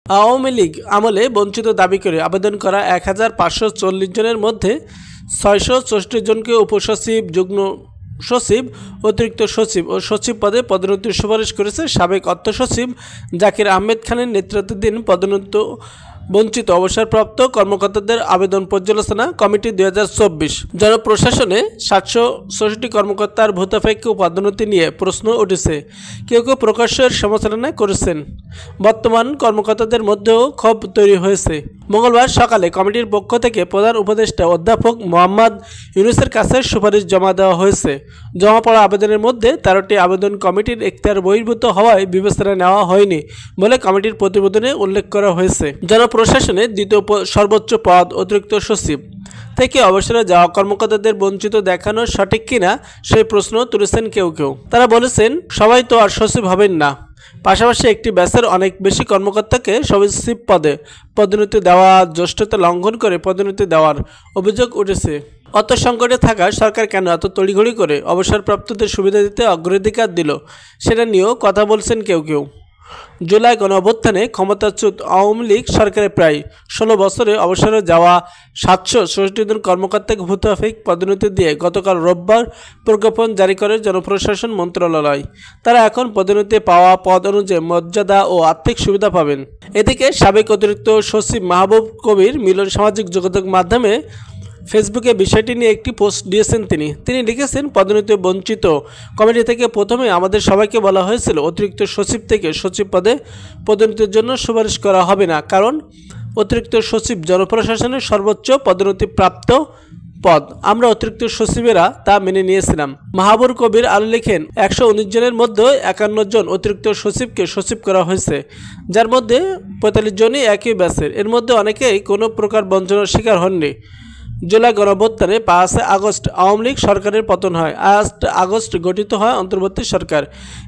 আওয়ামী লীগ আমলে বঞ্চিত দাবি করে আবেদন করা 1540 জনের মধ্যে 664 জনকে উপসচিব, যুগ্ম সচিব, অতিরিক্ত সচিব ও সচিব পদে পদোন্নতির সুপারিশ করেছে সাবেক অর্থ সচিব জাকির আহমেদ খানের নেতৃত্বাধীন পদোন্নত বঞ্চিত অবসরপ্রাপ্ত কর্মকর্তাদের আবেদন পর্যালোচনা কমিটি 2024। জনপ্রশাসনে 766 কর্মকর্তার ভূতাপেক্ষ পদোন্নতি নিয়ে প্রশ্ন উঠেছে। কেউ কেউ প্রকাশ্যের সমালোচনা করেছেন। বর্তমান কর্মকর্তাদের মধ্যেও ক্ষোভ তৈরি হয়েছে। মঙ্গলবার সকালে কমিটির পক্ষ থেকে প্রধান উপদেষ্টা অধ্যাপক মোহাম্মদ ইউনূসের কাছে সুপারিশ জমা দেওয়া হয়েছে। জমা পড়া আবেদনের মধ্যে 13টি আবেদন কমিটির এখতিয়ার বহির্ভূত হওয়ায় বিবেচনায় নেওয়া হয়নি বলে কমিটির প্রতিবেদনে উল্লেখ করা হয়েছে। জনপ্রশাসনে দ্বিতীয় সর্বোচ্চ পদ অতিরিক্ত সচিব থেকে অবসরে যাওয়া কর্মকর্তাদের বঞ্চিত দেখানো সঠিক কিনা সেই প্রশ্ন তুলেছেন কেউ কেউ। তারা বলেছেন, সবাই তো আর সচিব হবেন না। পাশাপাশি একটি ব্যাচের অনেক বেশি কর্মকর্তাকে সচিব পদে পদোন্নতি দেওয়া, জ্যেষ্ঠতা লঙ্ঘন করে পদোন্নতি দেওয়ার অভিযোগ উঠেছে। অর্থ সংকটে থাকা সরকার কেন এত তড়িঘড়ি করে অবসরপ্রাপ্তদের সুবিধা দিতে অগ্রাধিকার দিল, সেটা নিয়েও কথা বলছেন কেউ কেউ। জুলাই গণঅভ্যুত্থানে ক্ষমতাচ্যুত আওয়ামী লীগ সরকারের প্রায় 16 বছরে অবসরে যাওয়া 766 জন কর্মকর্তাকে ভূতাপেক্ষ পদোন্নতি দিয়ে গতকাল রোববার প্রজ্ঞাপন জারি করে জনপ্রশাসন মন্ত্রণালয়। তারা এখন পদোন্নতি পাওয়া পদ অনুযায়ী মর্যাদা ও আর্থিক সুবিধা পাবেন। এদিকে সাবেক অতিরিক্ত সচিব মাহবুব কবির মিলন সামাজিক যোগাযোগ মাধ্যমে ফেসবুকে বিষয়টি নিয়ে একটি পোস্ট দিয়েছেন। তিনি লিখেছেন, পদোন্নতি বঞ্চিত কমিটি থেকে প্রথমে আমাদের সবাইকে বলা হয়েছিল অতিরিক্ত সচিব থেকে সচিব পদে পদোন্নতির জন্য সুপারিশ করা হবে না, কারণ অতিরিক্ত সচিব জনপ্রশাসনের সর্বোচ্চ পদোন্নতি প্রাপ্ত পদ। আমরা অতিরিক্ত সচিবেরা তা মেনে নিয়েছিলাম। মাহবুব কবির আরও লেখেন, 119 জনের মধ্যে 51 জন অতিরিক্ত সচিবকে সচিব করা হয়েছে, যার মধ্যে 45 জনই একই ব্যাচের। এর মধ্যে অনেকেই কোনো প্রকার বঞ্চনার শিকার হননি। জুলাই গণঅভ্যুত্থানে 5 আগস্ট আওয়ামী লীগ সরকারের পতন হয়। 8 আগস্ট গঠিত হয় অন্তর্বর্তী সরকার।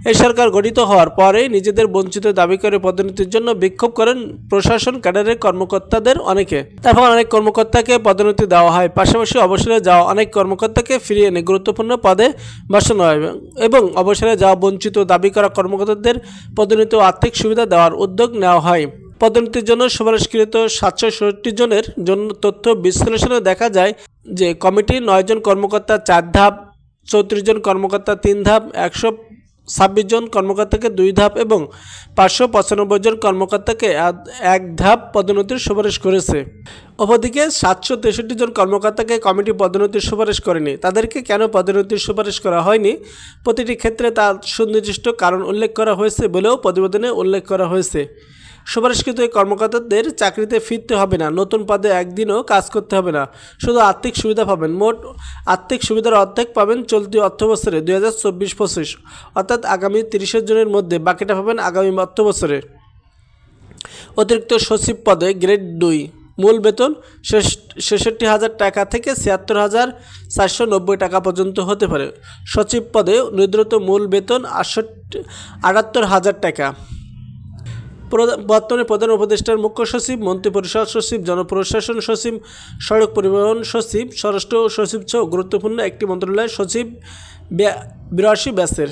এই সরকার গঠিত হওয়ার পরেই নিজেদের বঞ্চিত দাবি করে পদোন্নতির জন্য বিক্ষোভ করেন প্রশাসন ক্যাডারের কর্মকর্তাদের অনেকে। তারপর অনেক কর্মকর্তাকে পদোন্নতি দেওয়া হয়। পাশাপাশি অবসরে যাওয়া অনেক কর্মকর্তাকে ফিরিয়ে এনে গুরুত্বপূর্ণ পদে বসানো হয় এবং অবসরে যাওয়া বঞ্চিত দাবি করা কর্মকর্তাদের পদোন্নতি ও আর্থিক সুবিধা দেওয়ার উদ্যোগ নেওয়া হয়। পদোন্নতির জন্য সুপারিশকৃত 766 জনের জন্য তথ্য বিশ্লেষণে দেখা যায় যে কমিটি 9 জন কর্মকর্তা 4 ধাপ, 34 জন কর্মকর্তা 3 ধাপ, 126 জন কর্মকর্তাকে 2 ধাপ এবং 595 জন কর্মকর্তাকে 1 ধাপ পদোন্নতির সুপারিশ করেছে। অপরদিকে 763 জন কর্মকর্তাকে কমিটি পদোন্নতির সুপারিশ করেনি। তাদেরকে কেন পদোন্নতির সুপারিশ করা হয়নি, প্রতিটি ক্ষেত্রে তার সুনির্দিষ্ট কারণ উল্লেখ করা হয়েছে বলেও প্রতিবেদনে উল্লেখ করা হয়েছে। সুপারিশকৃত এই কর্মকর্তাদের চাকরিতে ফিরতে হবে না, নতুন পদে একদিনও কাজ করতে হবে না, শুধু আর্থিক সুবিধা পাবেন। মোট আর্থিক সুবিধার অর্ধেক পাবেন চলতি অর্থবছরে 2024-25, অর্থাৎ আগামী 30 জনের মধ্যে, বাকিটা পাবেন আগামী অর্থবছরে। অতিরিক্ত সচিব পদে গ্রেড 2 মূল বেতন 66,000 টাকা থেকে 76,490 টাকা পর্যন্ত হতে পারে। সচিব পদে নির্ধারিত মূল বেতন 78,000 টাকা। বর্তমানে প্রধান উপদেষ্টার মুখ্য সচিব, মন্ত্রিপরিষদ সচিব, জনপ্রশাসন সচিব, সড়ক পরিবহন সচিব, স্বরাষ্ট্র সচিব সহ গুরুত্বপূর্ণ একটি মন্ত্রণালয়ের সচিব 82 ব্যাচের।